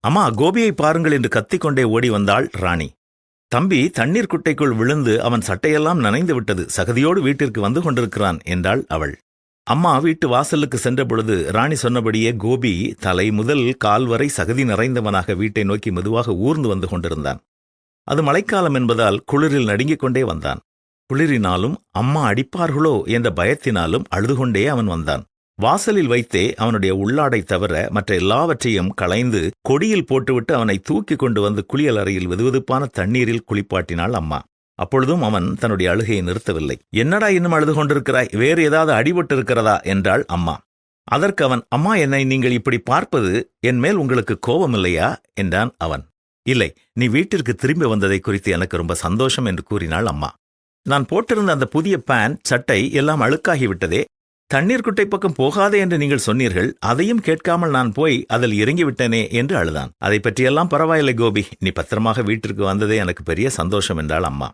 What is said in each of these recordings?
அம்மா, கோபியை பாருங்கள் என்று கத்திக்கொண்டே ஓடி வந்தாள் ராணி. தம்பி தண்ணீர் குட்டைக்குள் விழுந்து அவன் சட்டையெல்லாம் நனைந்து விட்டது, சகதியோடு வீட்டிற்கு வந்து கொண்டிருக்கிறான் என்றாள் அவள். அம்மா வீட்டு வாசலுக்கு சென்றபொழுது ராணி சொன்னபடியே கோபி தலை முதல் கால் வரை சகதி நிறைந்தவனாக வீட்டை நோக்கி மெதுவாக ஊர்ந்து வந்து கொண்டிருந்தான். அது மழைக்காலம் என்பதால் குளிரில் நடுங்கிக் கொண்டே வந்தான். குளிரினாலும் அம்மா அடிப்பார்களோ என்ற பயத்தினாலும் அழுதுகொண்டே அவன் வந்தான். வாசலில் வைத்தே அவனுடைய உள்ளாடை தவிர மற்ற எல்லாவற்றையும் களைந்து கொடியில் போட்டுவிட்டு அவனை தூக்கி கொண்டு வந்து குளியல் அறையில் வெதுவெதுப்பான தண்ணீரில் குளிப்பாட்டினாள் அம்மா. அப்பொழுதும் அவன் தன்னுடைய அழுகையை நிறுத்தவில்லை. என்னடா இன்னும் அழுது கொண்டிருக்கிறாய், வேறு ஏதாவது அடிபட்டு இருக்கிறதா என்றாள் அம்மா. அதற்கு அவன், அம்மா, என்னை நீங்கள் இப்படி பார்ப்பது என் மேல் உங்களுக்கு கோபமில்லையா என்றான் அவன். இல்லை, நீ வீட்டிற்கு திரும்பி வந்ததை குறித்து எனக்கு ரொம்ப சந்தோஷம் என்று கூறினாள் அம்மா. நான் போட்டிருந்த அந்த புதிய பேண்ட் சட்டை எல்லாம் அழுக்காகிவிட்டதே, தண்ணீர் குட்டை பக்கம் போகாதே என்று நீங்கள் சொன்னீர்கள், அதையும் கேட்காமல் நான் போய் அதில் இறங்கிவிட்டேனே என்று அழுதான். அதை பற்றியெல்லாம் பரவாயில்லை கோபி, நீ பத்திரமாக வீட்டிற்கு வந்ததே எனக்கு பெரிய சந்தோஷம் என்றாள் அம்மா.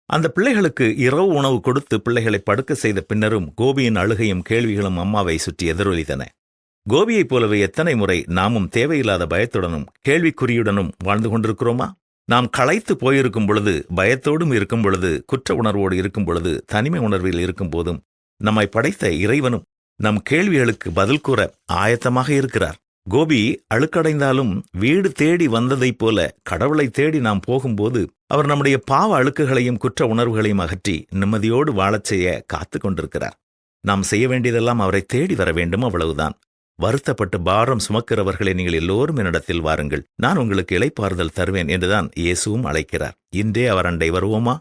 அந்த பிள்ளைகளுக்கு இரவு உணவு கொடுத்து பிள்ளைகளை படுக்க செய்த பின்னரும் கோபியின் அழுகையும் கேள்விகளும் அம்மாவை சுற்றி எதிரொலித்தன. கோபியைப் போலவே எத்தனை முறை நாமும் தேவையில்லாத பயத்துடனும் கேள்விக்குறியுடனும் வாழ்ந்து கொண்டிருக்கிறோமா? நாம் களைத்து போயிருக்கும் பொழுது, பயத்தோடும் இருக்கும் பொழுது, குற்ற உணர்வோடு இருக்கும் பொழுது, தனிமை உணர்வில் இருக்கும் போதும் நம்மை படைத்த இறைவனும் நம் கேள்விகளுக்கு பதில் கூற ஆயத்தமாக இருக்கிறார். கோபி அழுக்கடைந்தாலும் வீடு தேடி வந்ததைப் போல கடவுளை தேடி நாம் போகும்போது அவர் நம்முடைய பாவ அழுக்குகளையும் குற்ற உணர்வுகளையும் அகற்றி நிம்மதியோடு வாழச் செய்ய காத்து கொண்டிருக்கிறார். நாம் செய்ய வேண்டியதெல்லாம் அவரை தேடி வர வேண்டும், அவ்வளவுதான். வருத்தப்பட்டு பாரம் சுமக்கிறவர்களை நீங்கள் எல்லோரும் என்னிடத்தில் வாருங்கள், நான் உங்களுக்கு இளைப்பாறுதல் தருவேன் என்றுதான் இயேசுவும் அழைக்கிறார். இன்றே அவர் அண்டை வருவோமா?